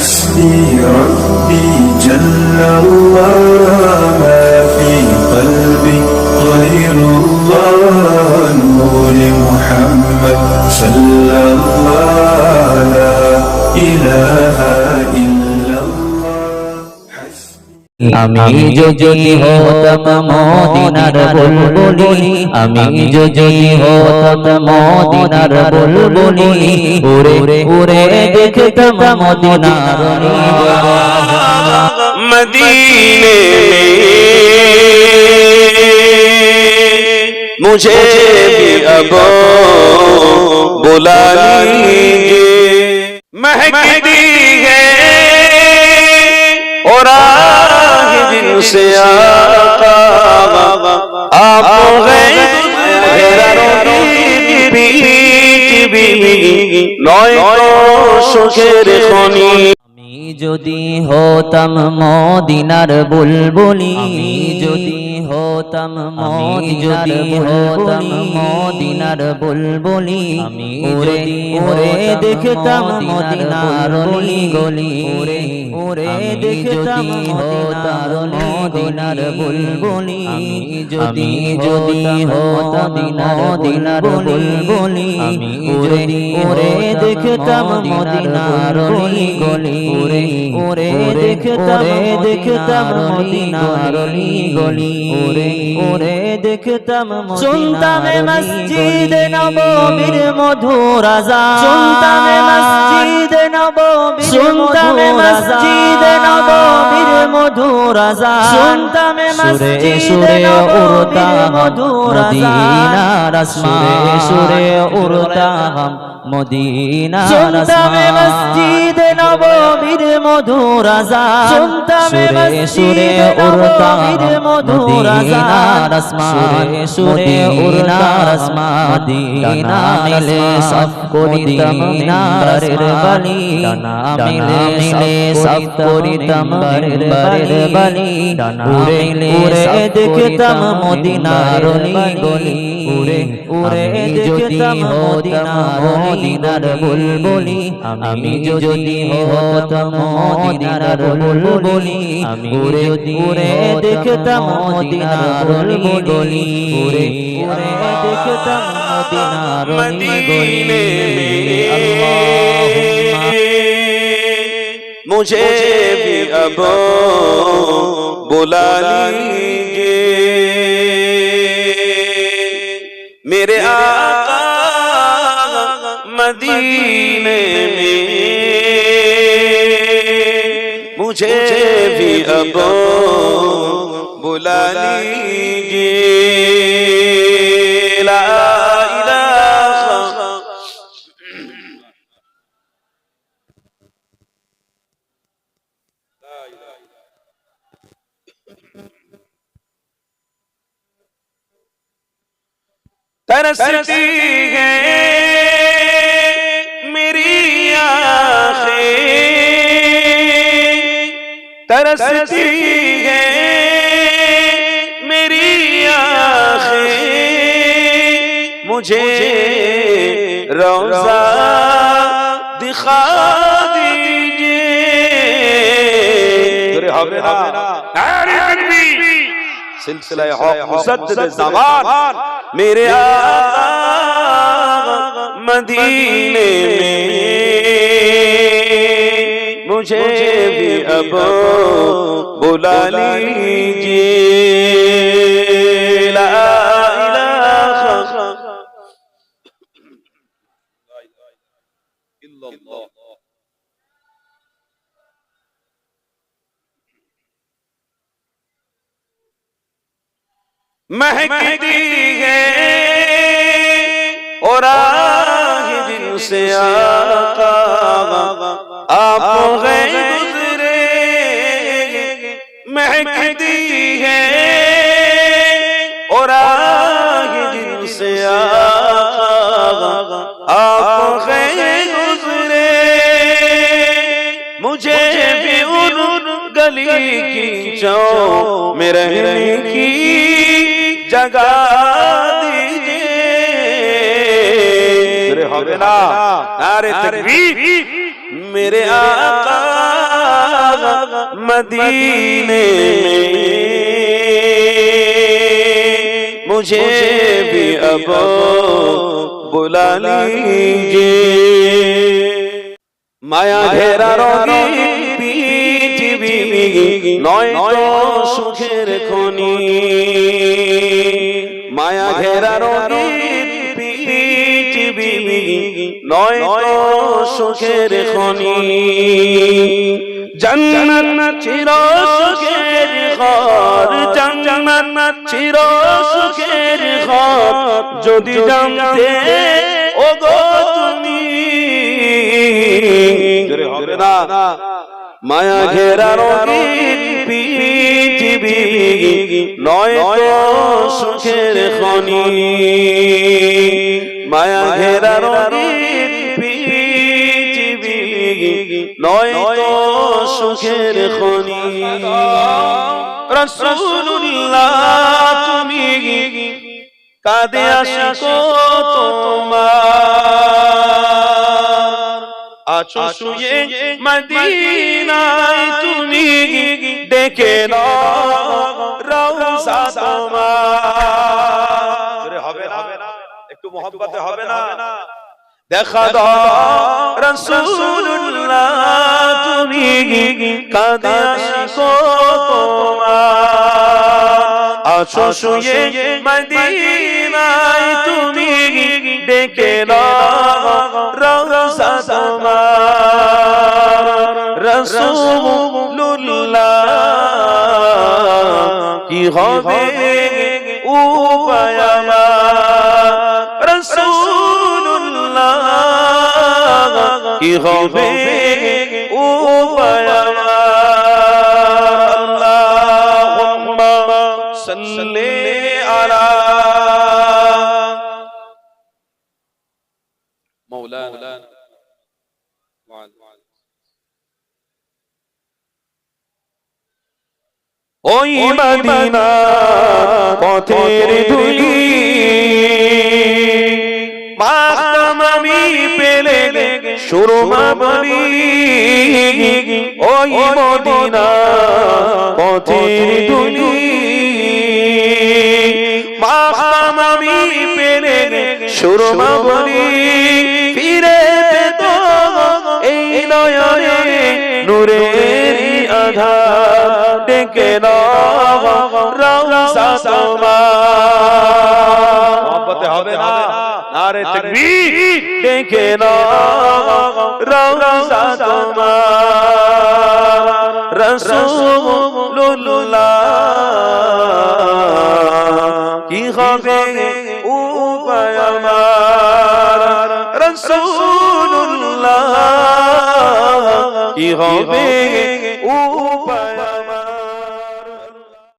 حسبي ربي جل الله ما في قلبي غير الله نور محمد صلى الله لا إله إلا الله حسبي আমি যদি হতাম মদিনার বুলবুলি আমি যদি হতাম মদিনার বুলবুলি উড়ে উড়ে দেখতাম মদিনার मदीने मुझे भी अब बुला लीजिए महकती है और जिनसे आका आप नय सुखेर खनी যদি হতাম মদিনার বুলবুলি যদি হতাম মদিনার বুলবুলি উড়ে উড়ে দেখতাম মদিনার গলি উড়ে উড়ে দেখতাম মদিনার বুলবুলি যদি হতাম মদিনার বুলবুলি উড়ে উড়ে দেখতাম মদিনার গলি উড়ে উড়ে দেখতাম মদিনার গলি উড়ে উড়ে দেখতাম শুনতাম মসজিদ নববীর মধুর আযান শুনতাম মসজিদ নববীর মধুর আযান শুনতাম মসজিদ নববীর মধুর আযান সুরে উড়তাম মদিনার আসমান মসজিদ নববীর মধুর আযান শুনতাম সুরে উড়তাম মদিনার আসমান সুরে উড়তাম মদিনা মিলে সব করিতাম নারের বালি মিলে সব করিতাম বারের বালি উড়ে উড়ে দেখতাম মদিনার গলি উড়ে উড়ে দেখতাম মদিনার বুলবুলি আমি যদি হতাম মদিনার বুলবুলি আমি উড়ে উড়ে দেখতাম মদিনার গলি উড়ে উড়ে দেখতাম মদিনার গলি मुझे भी अब बुला लीजिए मेरे आका मदीने में मुझे भी अब बुला लीजिए ला इलाहा तरसती है मेरी आँखें तरसती है मेरी आँखें मुझे रोज़ा दिखा दीजिए सिलसिला मुसद्दिद ज़मान मेरे आका मदीने में मुझे भी अब बुला लीजिए ला इलाहा इल्लल्लाह महकती है और जिनसे आका आप गए गुजरे महकती है और जिनसे आका आप गए गुजरे मुझे भी उन गली की चौक में रहने की जगा दीजिए नारे तकबीर मेरे आका मदीने में मुझे भी अब बुला लीजिए माया घेरा रोगी पृथ्वी नय तो सुखेर खनी माया घेरा रोगी पृथ्वी नय तो सुखेर खनी जन्नत चिर सुखेर घर जन्नत चिर सुखेर घर যদি জানতে ওগো তুমি জোরে হবে না মায়া ঘেরা রঙিন পৃথিবী নয় তো সুখের খনি মায়া ঘেরা রঙিন পৃথিবী নয় তো সুখের খনি রাসূলুল্লাহ তুমি কাঁদে আশিকো তোমার আছো শুয়ে মদিনায় তুমি দেখে নাও রওজা তোমার হবে না একটু মোহব্বতে হবে না দেখা দাও রাসূলুল্লাহ তুমি কাঁদে আশিকো তোমার আছো শুয়ে মদিনায় তুমি দেখে নাও রওজা তোমার রাসূলুল্লাহ কি হবে উপায় আমার রাসূলুল্লাহ কি হবে উপায় আমার আল্লাহুম্মা সাল্লি আলা মাওলানা ওই মদিনা পথের ধুলি মাখতাম আমি পেলে সুরমা বলি ওই মদিনা পথের ধুলি মাখতাম আমি পেলে সুরমা বলি ফিরে পেত এই নয়নে নূরের আধার ডেকে নাও রওজা তোমার মোহব্বতে হবে না নারে তাকবীর ডেকে নাও রওজা তোমার রাসূলুল্লাহ কি হবে উপায় আমার রাসূলুল্লাহ কি হবে উপায়